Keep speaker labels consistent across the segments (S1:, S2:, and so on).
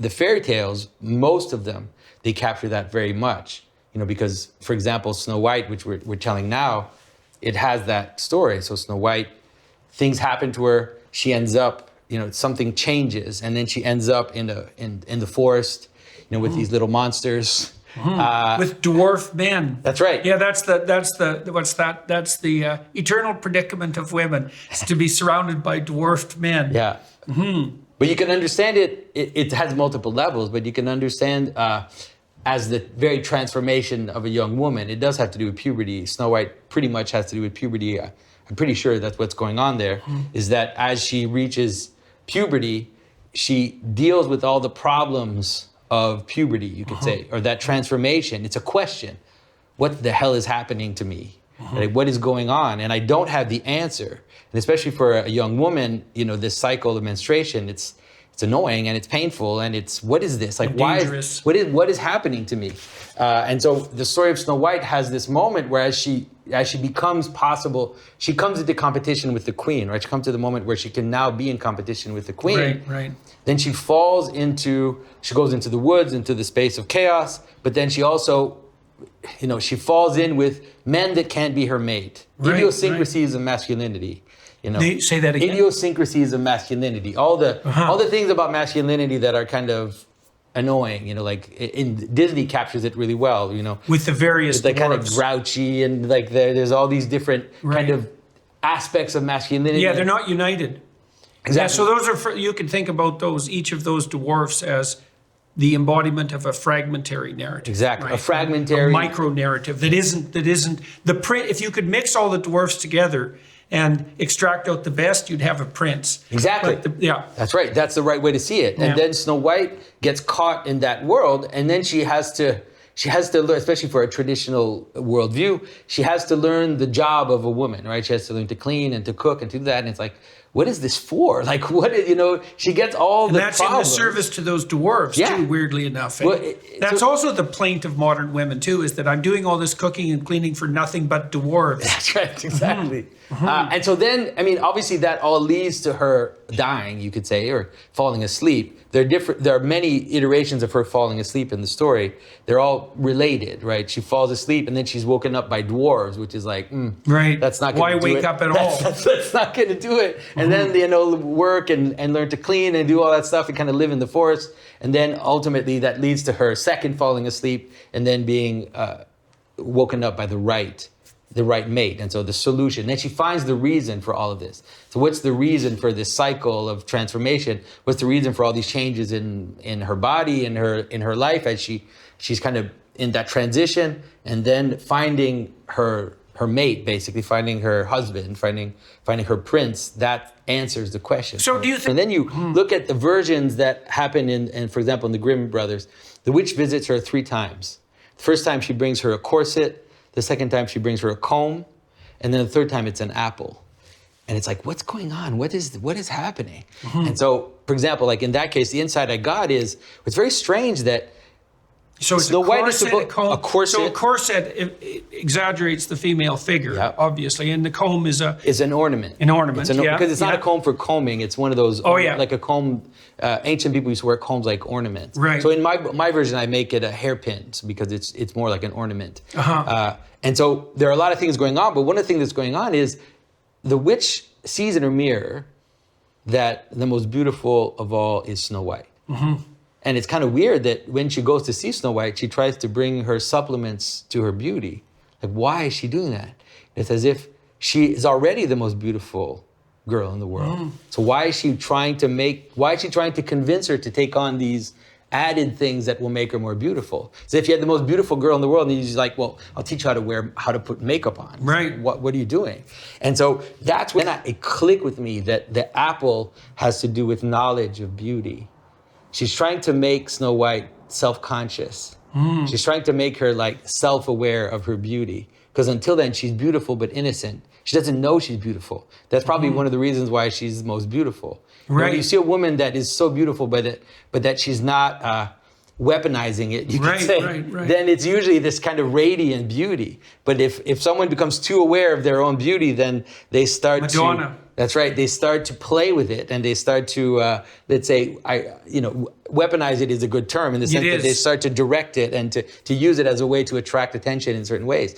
S1: the fairy tales, most of them, they capture that very much. Because, for example, Snow White, which we're telling now, it has that story. So Snow White, things happen to her. She ends up, something changes, and then she ends up in the forest, with these little monsters.
S2: With dwarf men.
S1: That's right.
S2: Yeah, that's the eternal predicament of women, is to be surrounded by dwarfed men.
S1: Yeah. But you can understand it. It has multiple levels, but you can understand as the very transformation of a young woman. It does have to do with puberty. Snow White pretty much has to do with puberty. I'm pretty sure that's what's going on there, is that as she reaches puberty, she deals with all the problems of puberty, you could say, or that transformation. It's a question. What the hell is happening to me? Like, what is going on? And I don't have the answer. And especially for a young woman, this cycle of menstruation, it's annoying and it's painful and it's, what is this? Like, why is, what is happening to me? And so the story of Snow White has this moment where as she becomes possible, she comes into competition with the queen, right? She comes to the moment where she can now be in competition with the queen.
S2: Right.
S1: Then she goes into the woods, into the space of chaos, but then she also, she falls in with men that can't be her mate. Idiosyncrasies of masculinity.
S2: Say that again.
S1: Idiosyncrasies of masculinity. All the things about masculinity that are kind of annoying, like in Disney captures it really well,
S2: with the various
S1: like kind of grouchy and like there's all these different kind of aspects of masculinity.
S2: Yeah, they're not united.
S1: Exactly.
S2: Yeah, so those are you can think about each of those dwarfs as the embodiment of a fragmentary narrative.
S1: Exactly,
S2: right?
S1: a fragmentary,
S2: a micro narrative that isn't the print. If you could mix all the dwarfs together and extract out the best, you'd have a prince.
S1: Exactly. That's right. That's the right way to see it. And then Snow White gets caught in that world, and then she has to learn, especially for a traditional worldview, she has to learn the job of a woman, right? She has to learn to clean and to cook and to do that. And it's like, what is this for? Like, she gets all the problems.
S2: That's in the service to those dwarves, too, weirdly enough. Well, that's also the plaint of modern women, too, is that I'm doing all this cooking and cleaning for nothing but dwarves.
S1: That's right, exactly. And so then, obviously that all leads to her dying, you could say, or falling asleep. There are many iterations of her falling asleep in the story. They're all related, right? She falls asleep and then she's woken up by dwarves, which is like,
S2: right.
S1: That's not going to do it.
S2: Why wake up at all?
S1: That's not going to do it. And then, work and learn to clean and do all that stuff and kind of live in the forest. And then ultimately that leads to her second falling asleep and then being woken up by the right mate. And so the solution, then she finds the reason for all of this. So what's the reason for this cycle of transformation? What's the reason for all these changes in her body, in her life as she's kind of in that transition, and then finding her mate, basically finding her husband, finding her prince, that answers the question.
S2: So do you think...
S1: And then you look at the versions that happen in, for example, in the Grimm brothers, the witch visits her 3 times. The first time she brings her a corset, the second time she brings her a comb, and then the third time it's an apple. And it's like, what's going on? What is happening? And so, for example, like in that case, the insight I got is, it's very strange that
S2: So it's
S1: Snow White is a corset.
S2: So a corset it exaggerates the female figure, obviously, and the comb is
S1: an ornament.
S2: An ornament,
S1: because it's not a comb for combing. It's one of those, like a comb. Ancient people used to wear combs like ornaments.
S2: Right.
S1: So in my version, I make it a hairpin because it's more like an ornament. And so there are a lot of things going on, but one of the things that's going on is the witch sees in her mirror that the most beautiful of all is Snow White. And it's kind of weird that when she goes to see Snow White, she tries to bring her supplements to her beauty. Like, why is she doing that? It's as if she is already the most beautiful girl in the world. So why is she trying to convince her to take on these added things that will make her more beautiful? So if you had the most beautiful girl in the world and you're just like, well, I'll teach you how to put makeup on.
S2: Right.
S1: What are you doing? And so that's when it clicked with me that the apple has to do with knowledge of beauty. She's trying to make Snow White self-conscious. She's trying to make her like self-aware of her beauty. Because until then, she's beautiful but innocent. She doesn't know she's beautiful. That's probably one of the reasons why she's most beautiful.
S2: Right.
S1: When you see a woman that is so beautiful, but that she's not weaponizing it, you could say, then it's usually this kind of radiant beauty. But if someone becomes too aware of their own beauty, then they start
S2: Madonna.
S1: That's right. They start to play with it, and they start to, let's say, weaponize it is a good term in the sense that they start to direct it and to use it as a way to attract attention in certain ways.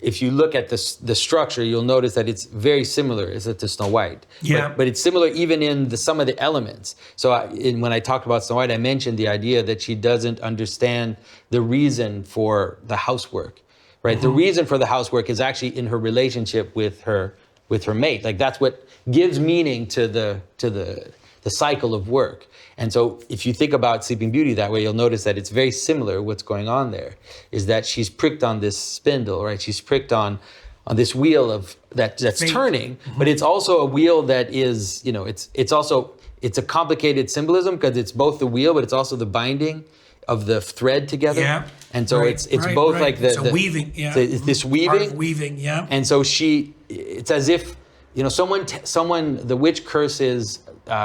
S1: If you look at the structure, you'll notice that it's very similar to Snow White.
S2: Yeah.
S1: But it's similar even in some of the elements. So when I talked about Snow White, I mentioned the idea that she doesn't understand the reason for the housework, right? The reason for the housework is actually in her relationship with her mate. Like that's what gives meaning to the cycle of work. And so if you think about Sleeping Beauty that way, you'll notice that it's very similar. What's going on there is that she's pricked on this spindle, right? She's pricked on this wheel that's turning, but it's also a wheel that is, it's a complicated symbolism because it's both the wheel, but it's also the binding of the thread together.
S2: Yeah.
S1: And so it's both like
S2: it's a weaving,
S1: it's this weaving.
S2: Part of weaving, yeah.
S1: And so it's as if, someone, the witch curses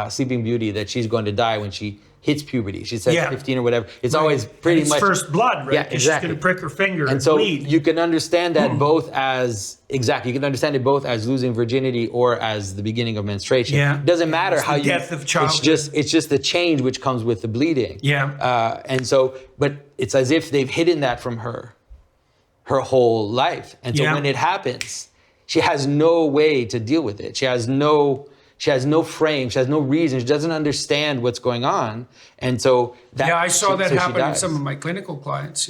S1: Sleeping Beauty that she's going to die when she hits puberty. She says 15 or whatever. It's always pretty much
S2: first blood, right?
S1: Yeah, exactly.
S2: She's going to prick her finger and
S1: so
S2: bleed.
S1: you can understand that both as you can understand it both as losing virginity or as the beginning of menstruation.
S2: Yeah.
S1: It doesn't matter
S2: it's
S1: how
S2: the death of childhood.
S1: It's just the change which comes with the bleeding.
S2: Yeah.
S1: But it's as if they've hidden that from her whole life. And so when it happens, she has no way to deal with it. She has no frame. She has no reason. She doesn't understand what's going on. And so
S2: I saw that happen in
S1: dies.
S2: some of my clinical clients.